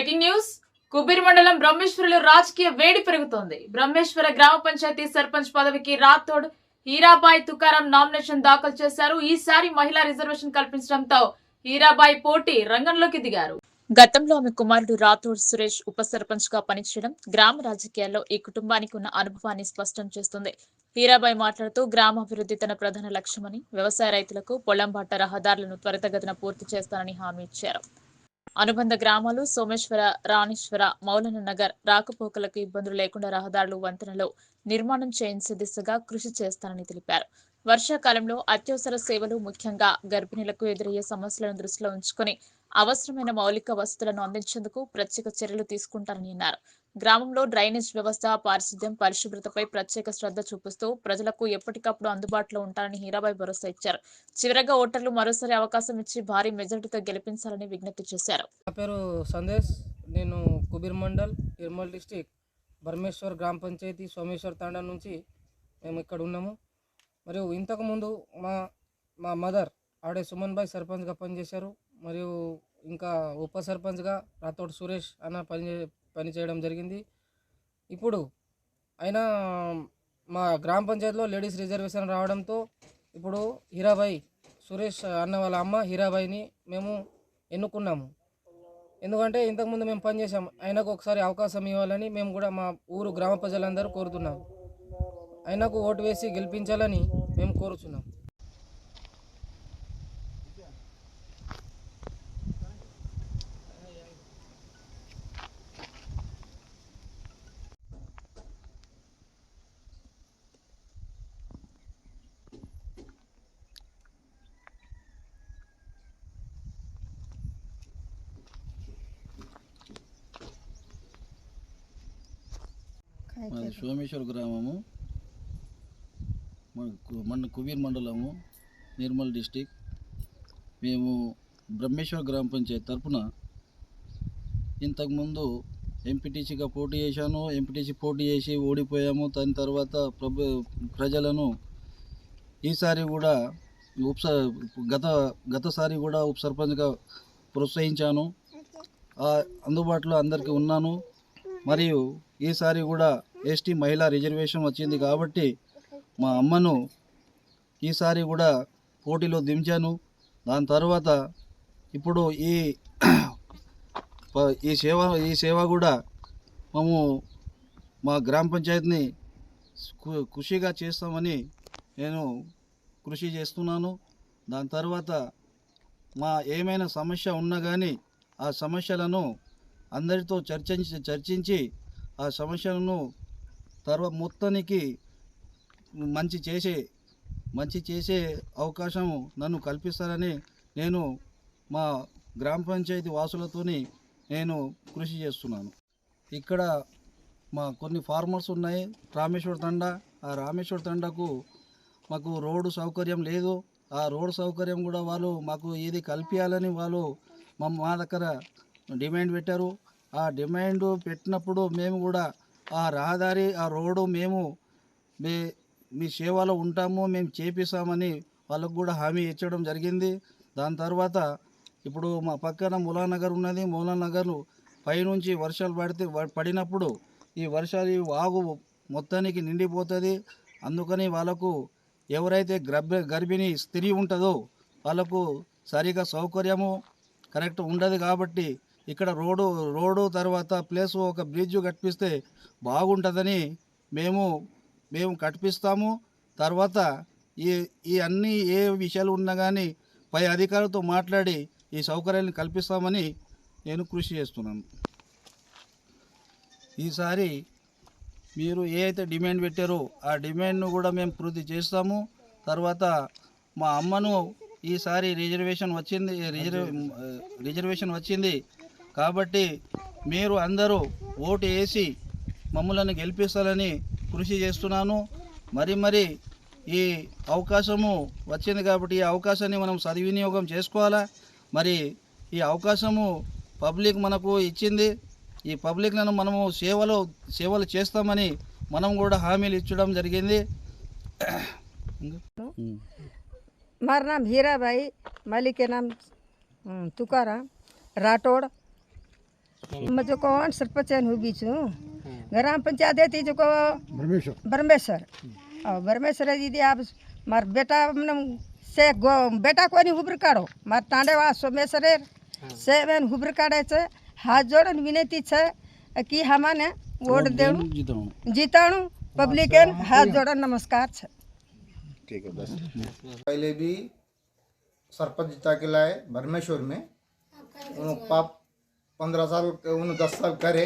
Breaking news Kubeer మండలం బ్రహ్మేశ్వరంలో రాజకీయ వేడి పెరుగుతోంది. బ్రహ్మేశ్వర గ్రామ పంచాయతీ సర్పంచ్ పదవికి రాథోడ్ హీరాబాయి తుకారాం నామినేషన్ దాఖలు చేశారు. ఈసారి మహిళా రిజర్వేషన్ కల్పించడంతో హీరాబాయి పోటీ రంగంలోకి దిగారు. గతంలో ఆమె కుమారుడు రాథోడ్ సురేష్ ఉప సర్పంచ్ గా పనిచేయడం గ్రామ రాజకీయాల్లో ఈ కుటుంబానికి ఉన్న అనుభవాన్ని స్పష్టం చేస్తుంది. హీరాబాయి మాట్లాడుతూ గ్రామాభివృద్ధి తన ప్రధాన లక్ష్యమని, వ్యవసాయ రైతులకు పొలంబాట రహదారులను త్వరితగతిన పూర్తి చేస్తానని హామీ ఇచ్చారు. అనుబంధ గ్రామాలు సోమేశ్వర, రాణేశ్వర, మౌలన నగర్ రాకపోకలకు ఇబ్బందులు లేకుండా రహదారులు, వంతెనలు నిర్మాణం చేయించే దిశగా కృషి చేస్తానని తెలిపారు. వర్షాకాలంలో అత్యవసర సేవలు, ముఖ్యంగా గర్భిణీలకు ఎదురయ్యే సమస్యలను దృష్టిలో ఉంచుకుని అవసరమైన మౌలిక వసతులను అందించేందుకు ప్రత్యేక చర్యలు తీసుకుంటారని అన్నారు. గ్రామంలో డ్రైనేజ్ వ్యవస్థ, పారిశుద్ధ్యం, పరిశుభ్రతపై ప్రత్యేక శ్రద్ధ చూపిస్తూ ప్రజలకు ఎప్పటికప్పుడు అందుబాటులో ఉంటారని హీరాబాయి భరోసా ఇచ్చారు. చివరగా ఓటర్లు మరోసారి అవకాశం ఇచ్చి భారీ మెజార్టీతో గెలిపించాలని విజ్ఞప్తి చేశారు. నా పేరు సందేశ్. నేను కుబీర్ మండల్, నిర్మల్ డిస్టిక్, బ్రహ్మేశ్వర్ గ్రామ పంచాయతీ సోమేశ్వర్ తాండా నుంచి మేము ఇక్కడ ఉన్నాము. మరియు ఇంతకుముందు మా మదర్ ఆడే సుమన్ భాయ్ సర్పంచ్గా పనిచేశారు. మరియు ఇంకా ఉప సర్పంచ్గా రాథోడ్ సురేష్ అన్న పనిచేయడం జరిగింది. ఇప్పుడు అయినా మా గ్రామ పంచాయతీలో లేడీస్ రిజర్వేషన్ రావడంతో ఇప్పుడు హీరాబాయి సురేష్ అన్న వాళ్ళ అమ్మ హీరాబాయిని మేము ఎన్నుకున్నాము. ఎందుకంటే ఇంతకుముందు మేము పనిచేసాం, ఆయనకు ఒకసారి అవకాశం ఇవ్వాలని మేము కూడా మా ఊరు గ్రామ ప్రజలందరూ కోరుతున్నాము. ఆయనకు ఓటు వేసి గెలిపించాలని మేము కోరుచున్నాం. మాది సోమేశ్వర గ్రామము, మన కుబీర్ మండలము, నిర్మల్ డిస్టిక్. మేము బ్రహ్మేశ్వర గ్రామ పంచాయతీ తరఫున ఇంతకుముందు ఎంపీటీసీగా పోటీ చేశాను. ఎంపీటీసీ పోటీ చేసి ఓడిపోయాము. దాని తర్వాత ప్రజలను ఈసారి కూడా గతసారి కూడా ఉప సర్పంచ్గా ప్రోత్సహించాను. అందుబాటులో అందరికీ ఉన్నాను. మరియు ఈసారి కూడా ఎస్టీ మహిళా రిజర్వేషన్ వచ్చింది కాబట్టి మా అమ్మను ఈసారి కూడా పోటీలో దించాను. దాని తర్వాత ఇప్పుడు ఈ సేవ కూడా మేము మా గ్రామ పంచాయతీని ఖుషిగా చేస్తామని నేను కృషి చేస్తున్నాను. దాని తర్వాత మా ఏమైనా సమస్య ఉన్నా కానీ ఆ సమస్యలను అందరితో చర్చించి ఆ సమస్యలను తర్వాత మొత్తానికి మంచి చేసే అవకాశం నన్ను కల్పిస్తారని నేను మా గ్రామ పంచాయతీ వాసులతోని నేను కృషి చేస్తున్నాను. ఇక్కడ మా కొన్ని ఫార్మర్స్ ఉన్నాయి రామేశ్వర తండా. ఆ రామేశ్వర తండాకు మాకు రోడ్డు సౌకర్యం లేదు. ఆ రోడ్డు సౌకర్యం కూడా వాళ్ళు మాకు ఇది కల్పించాలని వాళ్ళు మా దగ్గర డిమాండ్ పెట్టారు. ఆ డిమాండ్ పెట్టినప్పుడు మేము కూడా ఆ రహదారి, ఆ రోడ్డు మేము మీ సేవలో ఉంటాము, మేము చేపిస్తామని వాళ్ళకు కూడా హామీ ఇచ్చడం జరిగింది. దాని తర్వాత ఇప్పుడు మా పక్కన మౌలానా నగర్ ఉన్నది. మౌలానా నగర్ పైనుంచి వర్షాలు పడినప్పుడు ఈ వర్షాలు వాగు మొత్తానికి నిండిపోతుంది. అందుకని వాళ్ళకు ఎవరైతే గర్భిణీ స్త్రీ ఉంటుందో వాళ్ళకు సరిగా సౌకర్యము కరెక్ట్ ఉండదు. కాబట్టి ఇక్కడ రోడ్డు తర్వాత ప్లేస్ ఒక బ్రిడ్జ్ కట్టిస్తే బాగుంటుందని మేము కట్టిస్తాము. తర్వాత ఈ అన్ని ఏ విషయాలు ఉన్నా కానీ పై అధికారులతో మాట్లాడి ఈ సౌకర్యాలను కల్పిస్తామని నేను కృషి చేస్తున్నాను. ఈసారి మీరు ఏ అయితే డిమాండ్ పెట్టారో ఆ డిమాండ్ను కూడా మేము పూర్తి చేస్తాము. తర్వాత మా అమ్మను ఈసారి రిజర్వేషన్ వచ్చింది కాబట్టి మీరు అందరూ ఓటు వేసి మమ్మల్ని గెలిపిస్తారని కృషి చేస్తున్నాను. మరి ఈ అవకాశము వచ్చింది కాబట్టి ఈ అవకాశాన్ని మనం సద్వినియోగం చేసుకోవాలా. మరి ఈ అవకాశము పబ్లిక్ మనకు ఇచ్చింది. ఈ పబ్లిక్లను మనము సేవలు చేస్తామని మనం కూడా హామీలు ఇచ్చడం జరిగింది. हमारा नाम हीरा भाई, मालिक के नाम तुकाराम, राठौड़, मुझे कौन सरपंच हूँ बीच ग्राम पंचायत है जो को ब्रह्मेश्वर और ब्रह्मेश्वर दीदी आप मार बेटा से बेटा को नहीं हुब्र काढ़ो मार तांडेवा सोमेश्वर से मैंने हुब्र काढ़े से हाथ जोड़न विनती है कि हमारे वोट देणु जीताणु पब्लिक हाथ जोड़न नमस्कार है। ठीक है बस। पहले भी सरपंच जिता के लाए ब्रह्मेश्वर में, उन्होंने 15 साल 10 साल करे